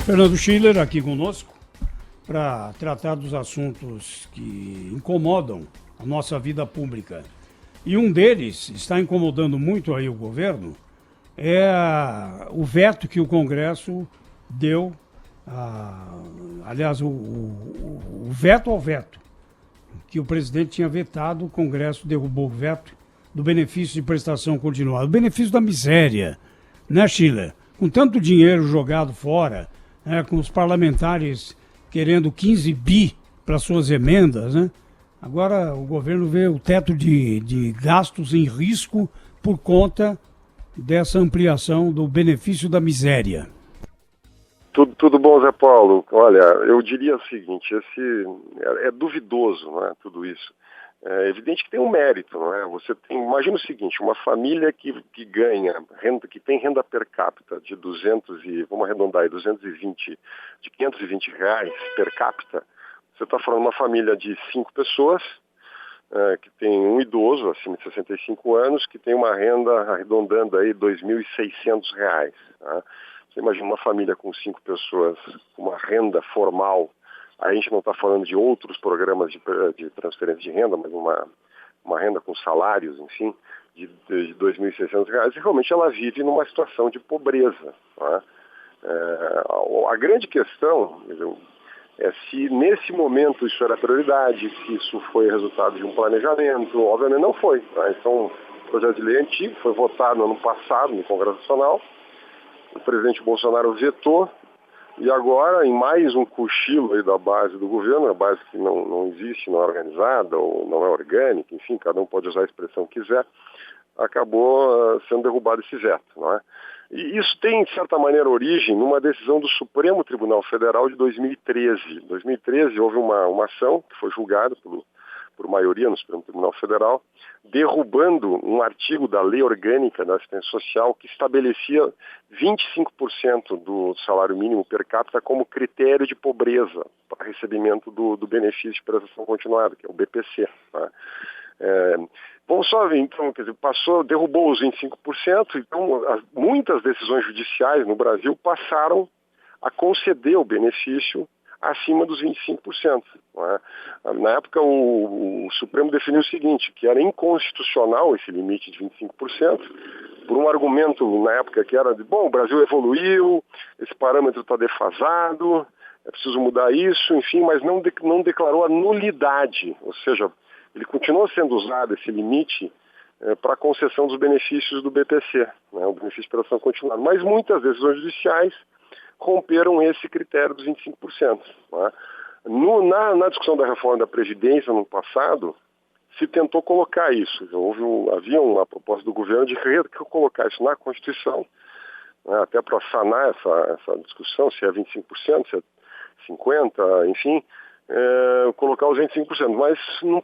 Fernando Schiller aqui conosco para tratar dos assuntos que incomodam a nossa vida pública. E um deles está incomodando muito aí o governo, o veto que o Congresso deu, aliás, o veto ao veto, que o presidente tinha vetado, o Congresso derrubou o veto do benefício de prestação continuada, o benefício da miséria, né, Schiller? Com tanto dinheiro jogado fora, com os parlamentares querendo 15 bi para suas emendas, né? Agora o governo vê o teto de gastos em risco por conta dessa ampliação do benefício da miséria. Tudo bom, Zé Paulo? Olha, eu diria o seguinte, é duvidoso, não é, tudo isso. É evidente que tem um mérito, não é? Imagina o seguinte, uma família que ganha renda, que tem renda per capita de 520 reais per capita. Você está falando de uma família de 5 pessoas, que tem um idoso acima de 65 anos, que tem uma renda arredondando aí R$ 2.600. Tá? Você imagina uma família com 5 pessoas, com uma renda formal. A gente não está falando de outros programas de transferência de renda, mas uma renda com salários, enfim, de R$ 2.600, e realmente ela vive numa situação de pobreza. Tá? A grande questão é se nesse momento isso era prioridade, se isso foi resultado de um planejamento. Obviamente não foi. Tá? Então, o projeto de lei antigo foi votado no ano passado no Congresso Nacional, o presidente Bolsonaro vetou, e agora, em mais um cochilo aí da base do governo, a base que não existe, não é organizada ou não é orgânica, enfim, cada um pode usar a expressão que quiser, acabou sendo derrubado esse veto, não é? E isso tem, de certa maneira, origem numa decisão do Supremo Tribunal Federal de 2013. Em 2013 houve uma ação que foi julgada por maioria no Supremo Tribunal Federal, derrubando um artigo da Lei Orgânica da Assistência Social que estabelecia 25% do salário mínimo per capita como critério de pobreza para recebimento do benefício de prestação continuada, que é o BPC. Tá? Vamos só ver, então, quer dizer, derrubou os 25%, então muitas decisões judiciais no Brasil passaram a conceder o benefício acima dos 25%. Não é? Na época, o Supremo definiu o seguinte, que era inconstitucional esse limite de 25%, por um argumento na época que era de, o Brasil evoluiu, esse parâmetro está defasado, é preciso mudar isso, enfim, mas não declarou a nulidade, ou seja, ele continuou sendo usado esse limite para a concessão dos benefícios do BPC, né, o benefício de prestação continuada. Mas muitas decisões judiciais romperam esse critério dos 25%. Né? Na discussão da reforma da Previdência no passado, se tentou colocar isso. Havia uma proposta do governo de colocar isso na Constituição, né, até para sanar essa discussão, se é 25%, se é 50%, enfim, colocar os 25%, mas não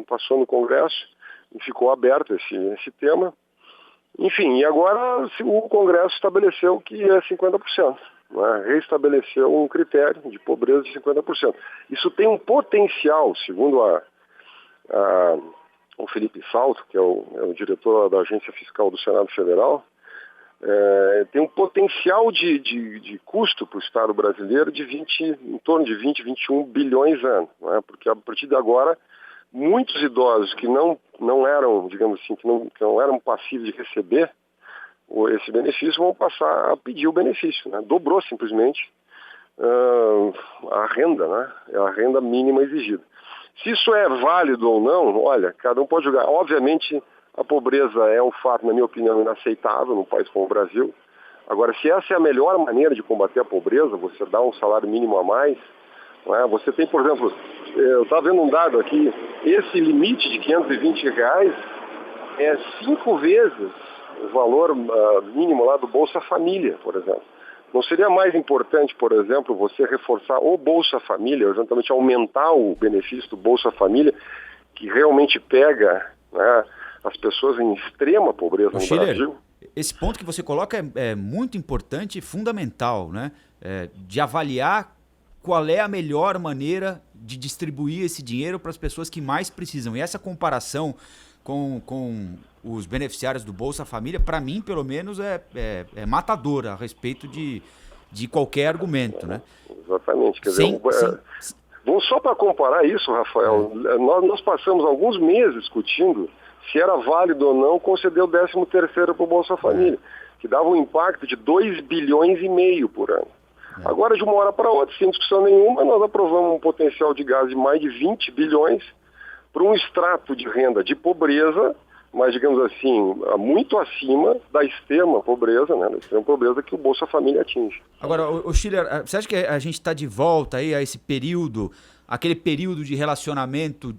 passou no Congresso e ficou aberto esse tema. Enfim, e agora o Congresso estabeleceu que é 50%, né? Reestabeleceu um critério de pobreza de 50%. Isso tem um potencial, segundo o Felipe Salto, que é o diretor da Agência Fiscal do Senado Federal, tem um potencial de custo para o Estado brasileiro em torno de 20, 21 bilhões ano, né? Porque a partir de agora, muitos idosos que não eram, digamos assim, que não eram passíveis de receber esse benefício, vão passar a pedir o benefício, né? Dobrou simplesmente a renda, né? É a renda mínima exigida. Se isso é válido ou não, olha, cada um pode julgar. Obviamente, a pobreza é um fato, na minha opinião, inaceitável num país como o Brasil. Agora, se essa é a melhor maneira de combater a pobreza, você dá um salário mínimo a mais, não é? Você tem, por exemplo, eu estava vendo um dado aqui, esse limite de R$ 520 é 5 vezes o valor mínimo lá do Bolsa Família, por exemplo. Não seria mais importante, por exemplo, você reforçar o Bolsa Família, exatamente aumentar o benefício do Bolsa Família, que realmente pega, né, as pessoas em extrema pobreza no Brasil? Esse ponto que você coloca é muito importante e fundamental, né? De avaliar qual é a melhor maneira de distribuir esse dinheiro para as pessoas que mais precisam. E essa comparação com os beneficiários do Bolsa Família, para mim, pelo menos, é matadora a respeito de de qualquer argumento, né? Exatamente. Quer dizer, vamos só para comparar isso, Rafael, nós passamos alguns meses discutindo se era válido ou não conceder o 13º para o Bolsa Família, que dava um impacto de 2,5 bilhões por ano. Agora, de uma hora para outra, sem discussão nenhuma, nós aprovamos um potencial de gasto de mais de 20 bilhões para um extrato de renda de pobreza, mas, digamos assim, muito acima da extrema pobreza, né? Da extrema pobreza que o Bolsa Família atinge. Agora, o Schiller, você acha que a gente está de volta aí a esse período, aquele período de relacionamento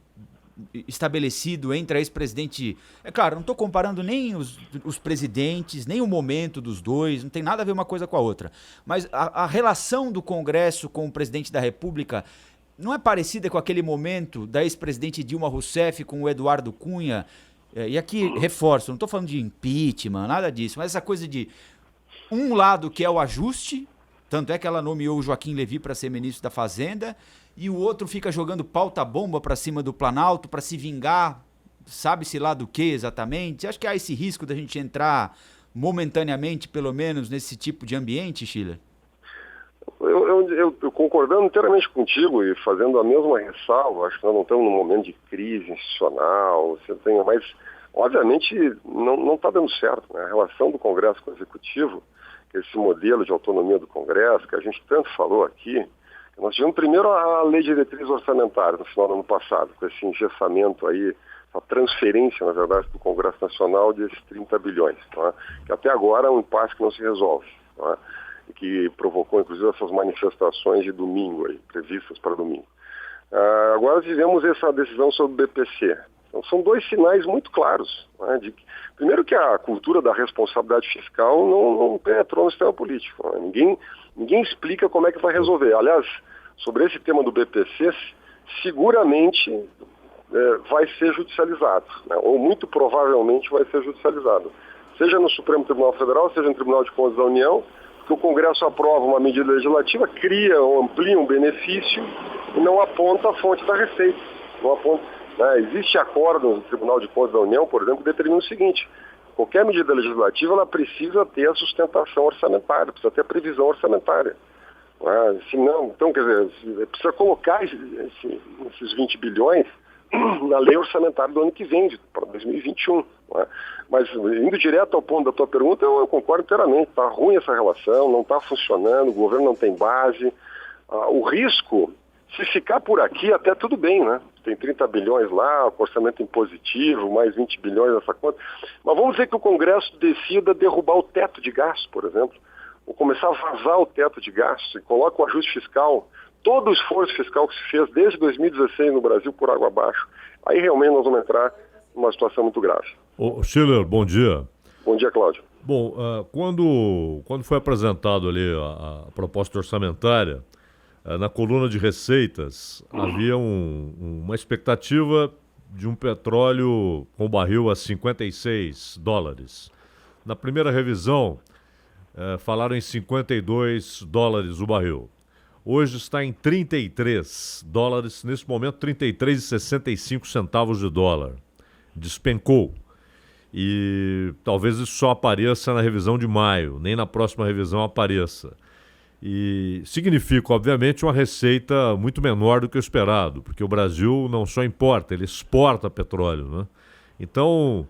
estabelecido entre a ex-presidente... É claro, não estou comparando nem os presidentes, nem o momento dos dois, não tem nada a ver uma coisa com a outra. Mas a relação do Congresso com o presidente da República não é parecida com aquele momento da ex-presidente Dilma Rousseff com o Eduardo Cunha? E aqui, reforço, não estou falando de impeachment, nada disso, mas essa coisa de um lado que é o ajuste, tanto é que ela nomeou o Joaquim Levy para ser ministro da Fazenda, e o outro fica jogando pauta-bomba para cima do Planalto para se vingar, sabe-se lá do que exatamente? Acho que há esse risco da gente entrar momentaneamente, pelo menos, nesse tipo de ambiente, Schiller? Eu concordando inteiramente contigo e fazendo a mesma ressalva, acho que nós não estamos num momento de crise institucional, mas obviamente não está dando certo, né? A relação do Congresso com o Executivo, esse modelo de autonomia do Congresso, que a gente tanto falou aqui, nós tivemos primeiro a Lei de Diretrizes Orçamentárias no final do ano passado, com esse engessamento aí, a transferência, na verdade, do Congresso Nacional desses 30 bilhões, tá? Que até agora é um impasse que não se resolve, tá? E que provocou, inclusive, essas manifestações de domingo, aí, previstas para domingo. Agora tivemos essa decisão sobre o BPC. Então, são dois sinais muito claros, né, primeiro que a cultura da responsabilidade fiscal não penetrou no sistema político. Né? Ninguém explica como é que vai resolver. Aliás, sobre esse tema do BPC, seguramente vai ser judicializado, né? Ou muito provavelmente vai ser judicializado. Seja no Supremo Tribunal Federal, seja no Tribunal de Contas da União, que o Congresso aprova uma medida legislativa, cria ou amplia um benefício e não aponta a fonte da receita. Não aponta, né? Existe acordo no Tribunal de Contas da União, por exemplo, que determina o seguinte: qualquer medida legislativa ela precisa ter a sustentação orçamentária, precisa ter a previsão orçamentária. Se não, então, quer dizer, precisa colocar esses 20 bilhões na lei orçamentária do ano que vem, para 2021. Né? Mas, indo direto ao ponto da tua pergunta, eu concordo inteiramente. Está ruim essa relação, não está funcionando, o governo não tem base. O risco, se ficar por aqui, até tudo bem, né? Tem 30 bilhões lá, orçamento impositivo, mais 20 bilhões nessa conta. Mas vamos dizer que o Congresso decida derrubar o teto de gastos, por exemplo, ou começar a vazar o teto de gastos e coloca o ajuste fiscal, todo o esforço fiscal que se fez desde 2016 no Brasil por água abaixo. Aí realmente nós vamos entrar numa situação muito grave. Schiller, bom dia. Bom dia, Cláudio. Bom, quando foi apresentado ali a proposta orçamentária, na coluna de receitas havia uma expectativa de um petróleo com barril a $56. Na primeira revisão, falaram em $52 o barril. Hoje está em $33, nesse momento 33,65 centavos de dólar. Despencou. E talvez isso só apareça na revisão de maio, nem na próxima revisão apareça. E significa, obviamente, uma receita muito menor do que o esperado, porque o Brasil não só importa, ele exporta petróleo, né? Então,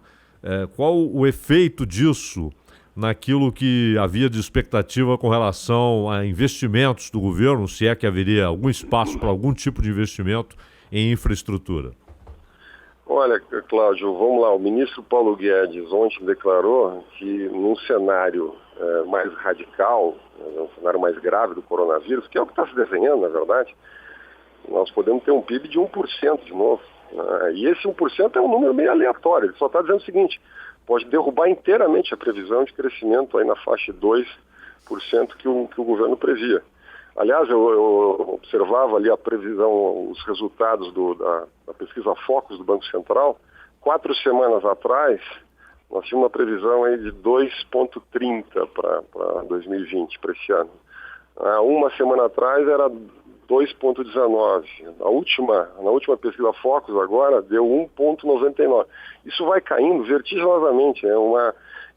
qual o efeito disso naquilo que havia de expectativa com relação a investimentos do governo, se é que haveria algum espaço para algum tipo de investimento em infraestrutura? Olha, Cláudio, vamos lá. O ministro Paulo Guedes ontem declarou que num cenário mais radical, um cenário mais grave do coronavírus, que é o que está se desenhando, na verdade, nós podemos ter um PIB de 1% de novo. E esse 1% é um número meio aleatório. Ele só está dizendo o seguinte: pode derrubar inteiramente a previsão de crescimento aí na faixa de 2% que o governo previa. Aliás, eu observava ali a previsão, os resultados da pesquisa Focus do Banco Central. 4 semanas atrás, nós tínhamos uma previsão aí de 2,30 para 2020, para esse ano. Uma semana atrás era 2,19. Na última pesquisa Focus agora deu 1,99. Isso vai caindo vertiginosamente.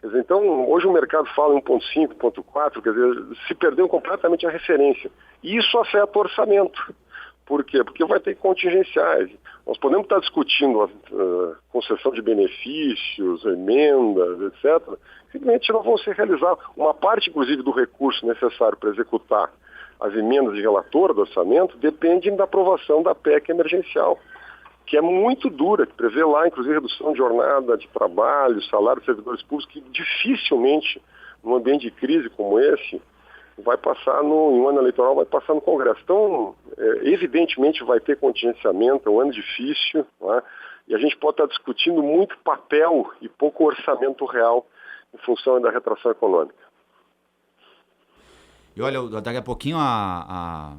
Quer dizer, então, hoje o mercado fala em 1,5, 1,4, quer dizer, se perdeu completamente a referência. E isso afeta o orçamento. Por quê? Porque vai ter contingenciais. Nós podemos estar discutindo a concessão de benefícios, emendas, etc. Simplesmente não vão ser realizadas. Uma parte, inclusive, do recurso necessário para executar as emendas de relator do orçamento depende da aprovação da PEC emergencial, que é muito dura, que prevê lá, inclusive, redução de jornada de trabalho, salário de servidores públicos, que dificilmente, num ambiente de crise como esse, vai passar em um ano eleitoral, vai passar no Congresso. Então, evidentemente vai ter contingenciamento, é um ano difícil, né? E a gente pode estar discutindo muito papel e pouco orçamento real em função da retração econômica. E olha, daqui a pouquinho a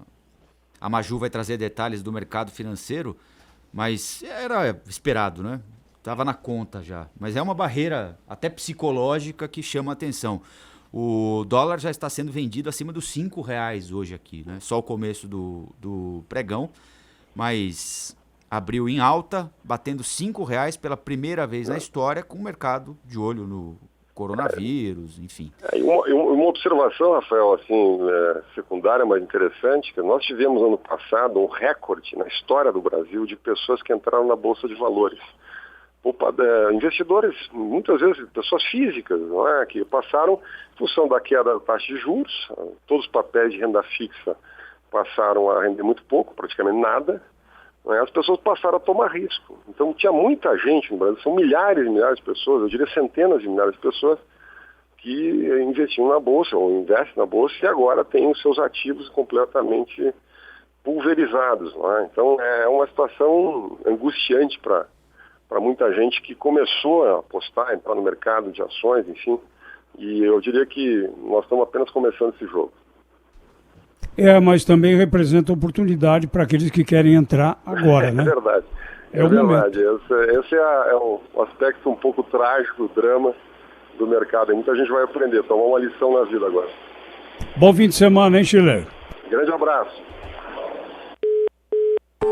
Maju vai trazer detalhes do mercado financeiro, mas era esperado, né? Estava na conta já. Mas é uma barreira até psicológica que chama a atenção. O dólar já está sendo vendido acima dos R$5 hoje aqui, né? Só o começo do pregão, mas abriu em alta, batendo R$5 pela primeira vez na história, com o mercado de olho no coronavírus, enfim. Uma observação, Rafael, assim, secundária, mas interessante, que nós tivemos ano passado um recorde na história do Brasil de pessoas que entraram na Bolsa de Valores. Investidores, muitas vezes pessoas físicas, não é? Que passaram, em função da queda da taxa de juros, todos os papéis de renda fixa passaram a render muito pouco, praticamente nada, não é? As pessoas passaram a tomar risco. Então tinha muita gente no Brasil, são milhares e milhares de pessoas, eu diria centenas de milhares de pessoas que investiam na Bolsa ou investem na Bolsa e agora têm os seus ativos completamente pulverizados. Não é? Então é uma situação angustiante para muita gente que começou a apostar, entrar no mercado de ações, enfim, e eu diria que nós estamos apenas começando esse jogo. Mas também representa oportunidade para aqueles que querem entrar agora, né? É verdade. É verdade. Esse é o aspecto um pouco trágico, o drama do mercado. E muita gente vai aprender, tomar uma lição na vida agora. Bom fim de semana, hein, Schiller? Grande abraço.